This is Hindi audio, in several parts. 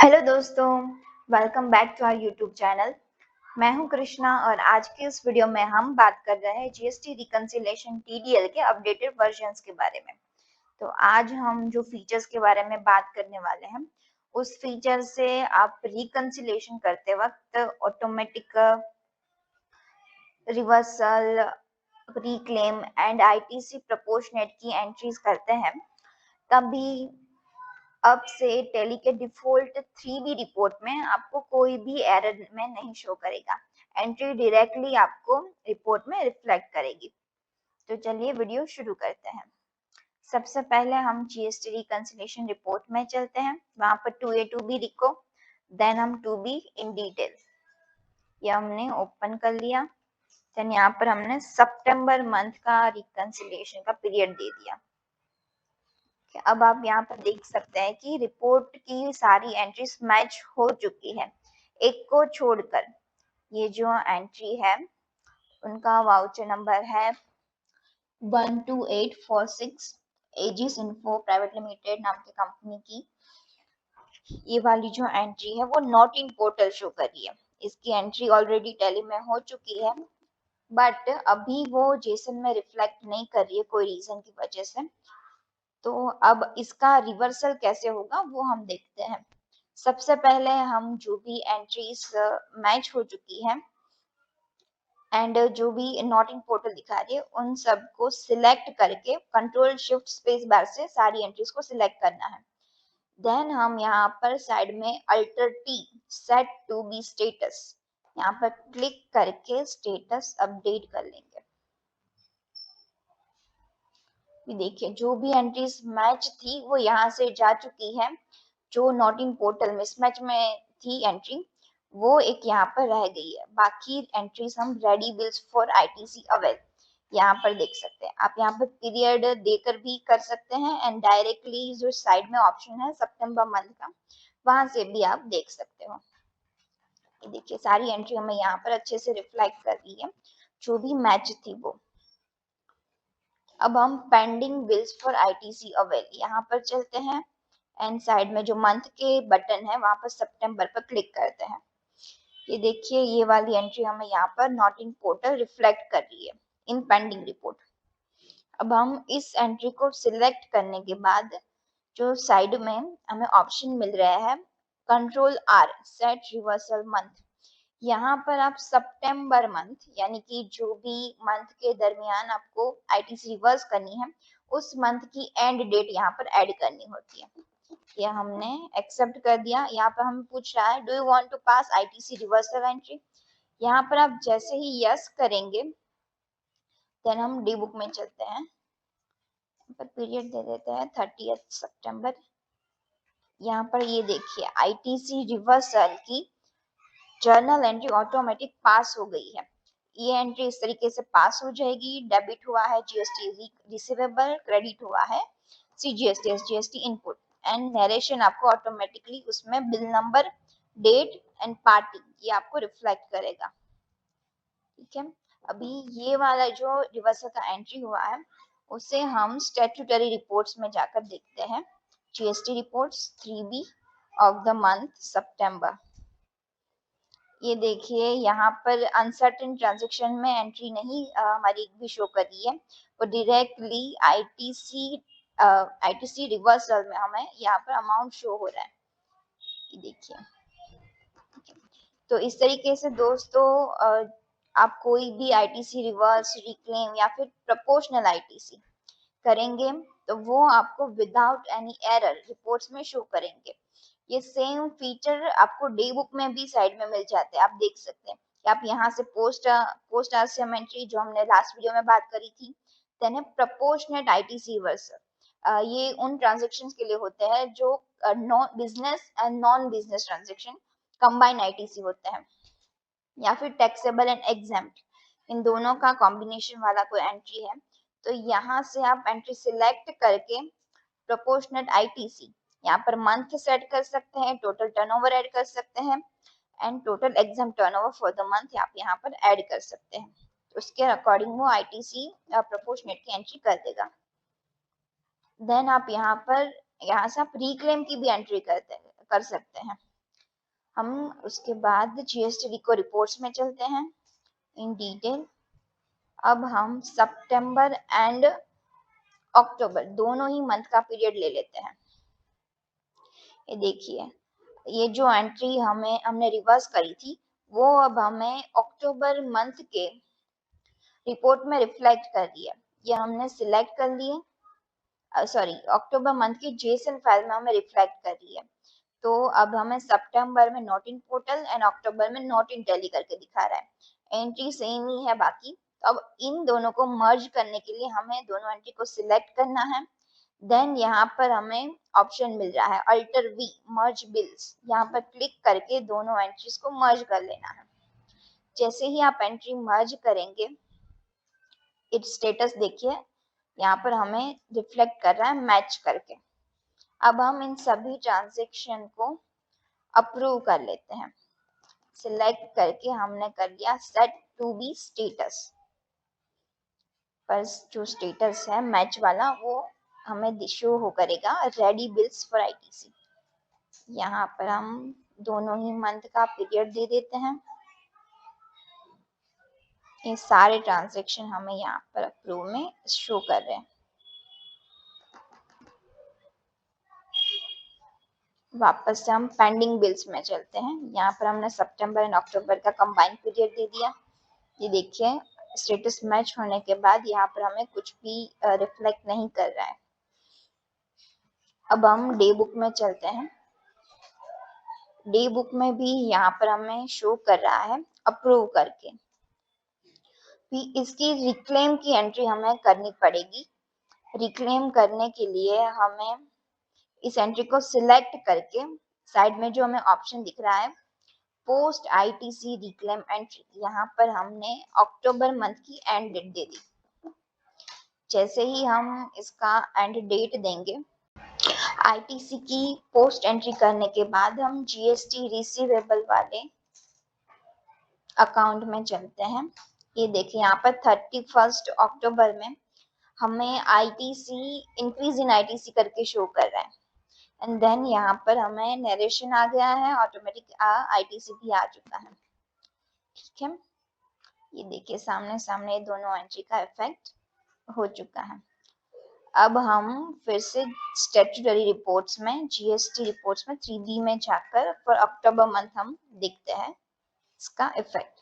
हेलो दोस्तों, welcome back to our YouTube channel. मैं हूं कृष्णा और आज की इस वीडियो में हम बात कर रहे हैं जीएसटी रिकंसिलिएशन टीडीएल के अपडेटेड वर्जन्स के बारे में। तो आज हम जो फीचर्स के बारे में बात करने वाले हैं, उस फीचर से आप रिकंसिलिएशन करते वक्त automatic reversal, reclaim and ITC proportionate की एंट्रीज करते हैं, तभी अब से टैली के डिफॉल्ट 3B रिपोर्ट में आपको कोई भी एरर में नहीं शो करेगा। एंट्री डायरेक्टली आपको रिपोर्ट में रिफ्लेक्ट करेगी। तो चलिए वीडियो शुरू करते हैं। सबसे पहले हम जीएसटी रिकंसिलिएशन रिपोर्ट में चलते हैं। वहां पर 2A 2B लिखो, देन हम 2B इन डिटेल ये हमने ओपन कर लिया। देन यहाँ पर हमने सितंबर मंथ का रिकंसिलिएशन का पीरियड दे दिया। अब आप यहाँ पर देख सकते हैं कि रिपोर्ट की सारी एंट्रीज मैच हो चुकी है, एक को छोड़कर। ये जो एंट्री है उनका वाउचर नंबर है 12846, एजिस इन्फो प्राइवेट लिमिटेड नाम की कंपनी की। ये वाली जो एंट्री है वो नॉट इन पोर्टल शो कर रही है। इसकी एंट्री ऑलरेडी टैली में हो चुकी है, बट अभी वो जेसन में रिफ्लेक्ट नहीं कर रही है कोई रीजन की वजह से। तो अब इसका रिवर्सल कैसे होगा वो हम देखते हैं। सबसे पहले हम जो भी एंट्रीज मैच हो चुकी है एंड जो भी नॉट इन पोर्टल दिखा रही है उन सबको सिलेक्ट करके कंट्रोल शिफ्ट स्पेस बार से सारी एंट्रीज को सिलेक्ट करना है। देन हम यहाँ पर साइड में alter T set to be status, यहाँ पर क्लिक करके स्टेटस अपडेट कर लेंगे। देखिए जो भी एंट्रीज मैच थी वो यहाँ से जा चुकी है। जो नॉट इन पोर्टल मिसमैच में थी एंट्री, वो एक यहाँ पर रह गई है। बाकी एंट्रीज हम ready bills for ITC avail यहाँ पर देख सकते हैं। आप यहाँ पर पीरियड देकर भी कर सकते हैं एंड डायरेक्टली जो साइड में ऑप्शन है सितंबर मंथ का, वहां से भी आप देख सकते हो। देखिए सारी एंट्री हमें यहाँ पर अच्छे से रिफ्लेक्ट कर रही है, जो भी मैच थी वो। अब हम pending bills for ITC avail यहाँ पर चलते हैं एंड साइड में जो मंथ के बटन है वहां पर सितंबर पर क्लिक करते हैं। ये देखिए ये वाली एंट्री हमें यहाँ पर नॉट इन पोर्टल रिफ्लेक्ट कर रही है इन पेंडिंग रिपोर्ट। अब हम इस एंट्री को सिलेक्ट करने के बाद जो साइड में हमें ऑप्शन मिल रहा है control R set reversal month, यहाँ पर आप सितंबर मंथ यानी कि जो भी मंथ के दरमियान आपको आईटीसी रिवर्स करनी है उस मंथ की एंड डेट यहाँ पर ऐड करनी होती है। ये हमने एक्सेप्ट कर दिया। यहाँ पर हमें पूछ रहा है do you want to pass ITC reversal entry. यहाँ पर आप जैसे ही यस करेंगे देन हम डी बुक में चलते हैं। पर पीरियड दे देते हैं 30 सितंबर। यहाँ पर ये देखिए आईटीसी रिवर्सल की जर्नल एंट्री ऑटोमेटिक पास हो गई है। ये एंट्री इस तरीके से पास हो जाएगी। डेबिट हुआ है जीएसटी रिसीवेबल, क्रेडिट हुआ है CGST SGST input and narration आपको ऑटोमेटिकली उसमें bill number, date and party ये आपको रिफ्लेक्ट करेगा। ठीक है, अभी ये वाला जो रिवर्सल का एंट्री हुआ है उसे हम स्टैट्यूटरी रिपोर्ट्स में जाकर देखते हैं। GST reports 3B of the month सितंबर। ये देखिए यहाँ पर अनसर्टेन ट्रांजेक्शन में एंट्री नहीं हमारी भी शो कर रही है, वो डायरेक्टली आईटीसी रिवर्सल में हमें यहाँ पर अमाउंट शो हो रहा है। ये देखिए, तो इस तरीके से दोस्तों आप कोई भी आईटीसी रिवर्स, रिक्लेम या फिर प्रोपोर्शनल आईटीसी करेंगे तो वो आपको विदाउट एनी एरर रिपोर्ट्स में शो करेंगे। ये सेम फीचर आपको डे बुक में भी साइड में मिल जाते हैं। आप देख सकते हैं कि आप यहाँ से पोस्ट आरसीएम एंट्री जो हमने लास्ट वीडियो में बात करी थी, देन है प्रोपोर्शनेट आईटीसी रिवर्सल। ये उन ट्रांजेक्शन्स के लिए होते हैं जो business and non business transaction combine ITC होते हैं, या फिर टैक्सेबल एंड एग्जेम्प्ट, इन दोनों का कॉम्बिनेशन वाला कोई एंट्री है। तो यहाँ से आप एंट्री सिलेक्ट करके प्रोपोर्शनेट आईटीसी यहाँ पर मंथ सेट कर सकते हैं, टोटल टर्नओवर ऐड कर सकते हैं and total exam turnover for the month आप यहाँ पर ऐड कर सकते हैं। तो उसके अकॉर्डिंग वो आईटीसी प्रोपोर्शनेट की एंट्री कर देगा। देन आप यहाँ से आप रिक्लेम की भी एंट्री कर सकते हैं। हम उसके बाद जीएसटी को रिपोर्ट्स में चलते हैं इन डिटेल। अब हम सितंबर एंड अक्टूबर दोनों ही मंथ का पीरियड ले लेते हैं। ये देखिए, ये जो एंट्री हमने रिवर्स करी थी वो अब हमें अक्टूबर मंथ के रिपोर्ट में रिफ्लेक्ट कर रही है। ये हमने सिलेक्ट कर लिए, सॉरी अक्टूबर मंथ की जेसन फाइल में हमें रिफ्लेक्ट कर रही है। तो अब हमें सितंबर में not in portal and October में नॉट इन टैली करके दिखा रहा है। एंट्री सेम ही है बाकी। तो अब इन दोनों को मर्ज करने के लिए हमें दोनों एंट्री को सिलेक्ट करना है। देन यहाँ पर हमें ऑप्शन मिल रहा है अल्टर वी मर्ज बिल्स, यहाँ पर क्लिक करके दोनों एंट्रीज को मर्ज कर लेना है। जैसे ही आप एंट्री मर्ज करेंगे, इट्स स्टेटस देखिए यहाँ पर हमें रिफ्लेक्ट कर रहा है मैच करके। अब हम इन सभी ट्रांजेक्शन को अप्रूव कर लेते हैं। सिलेक्ट करके हमने कर लिया सेट टू बी स्टेटस, पर जो स्टेटस है मैच वाला वो हमें शो हो करेगा रेडी बिल्स फॉर आईटीसी। यहाँ पर हम दोनों ही मंथ का पीरियड दे देते हैं। ये सारे ट्रांजैक्शन हमें यहाँ पर अप्रूव में शो कर रहे हैं। वापस से हम पेंडिंग बिल्स में चलते हैं। यहाँ पर हमने सितंबर एंड अक्टूबर का कंबाइंड पीरियड दे दिया। ये देखिए स्टेटस मैच होने के बाद यहाँ पर हमें कुछ भी रिफ्लेक्ट नहीं कर रहा है। अब हम डे बुक में चलते हैं। डे बुक में भी यहाँ पर हमें शो कर रहा है अप्रूव करके। भी इसकी रिक्लेम की एंट्री हमें करनी पड़ेगी। रिक्लेम करने के लिए हमें इस एंट्री को सिलेक्ट करके साइड में जो हमें ऑप्शन दिख रहा है पोस्ट आईटीसी रिक्लेम एंट्री, यहाँ पर हमने अक्टूबर मंथ की एंड डेट दे दी। जैसे ही हम इसका एंड डेट देंगे, आईटीसी की पोस्ट एंट्री करने के बाद हम जीएसटी रिसीवेबल वाले अकाउंट में चलते हैं। ये देखिए यहाँ पर 31 अक्टूबर में हमें आईटीसी इंक्रीज इन आईटीसी करके शो कर रहा है। एंड देन यहाँ पर हमें नरेशन आ गया है, ऑटोमेटिक आईटीसी भी आ चुका है। ठीक है, ये देखिए सामने सामने दोनों एंट्री का इफेक्ट हो चुका है। अब हम फिर से स्टैट्यूटरी रिपोर्ट्स में जीएसटी रिपोर्ट्स में 3D में जाकर फॉर अक्टूबर मंथ हम देखते हैं इसका इफेक्ट।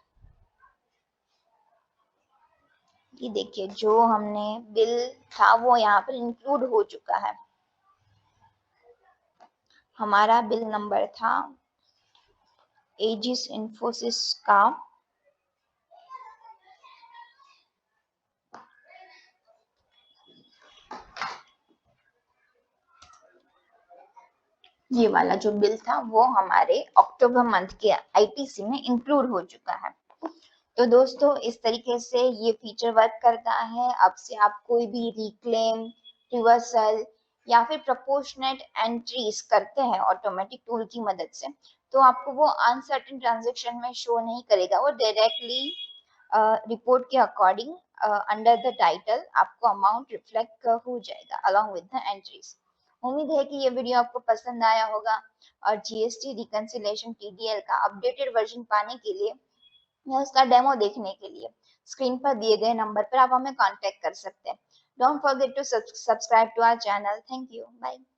ये देखिए जो हमने बिल था वो यहाँ पर इंक्लूड हो चुका है। हमारा बिल नंबर था एजिस इन्फोसिस का ये वाला जो बिल था वो हमारे अक्टूबर मंथ के आईटीसी में इंक्लूड हो चुका है। तो दोस्तों इस तरीके से ये फीचर वर्क करता है। अब से आप कोई भी रिक्लेम, रिवर्सल या फिर प्रोपोर्शनेट एंट्रीज करते हैं ऑटोमेटिक टूल की मदद से, तो आपको वो अनसर्टेन ट्रांजैक्शन में शो नहीं करेगा। वो डायरेक्टली रिपोर्ट के अकॉर्डिंग अंडर द टाइटल आपको अमाउंट रिफ्लेक्ट हो जाएगा अलॉन्ग विद द एंट्रीज। उम्मीद है कि ये वीडियो आपको पसंद आया होगा और जीएसटी रिकंसिलिएशन टीडीएल का अपडेटेड वर्जन पाने के लिए या उसका डेमो देखने के लिए स्क्रीन पर दिए गए नंबर पर आप हमें कांटेक्ट कर सकते हैं। Don't forget to subscribe to our channel. Thank you, bye.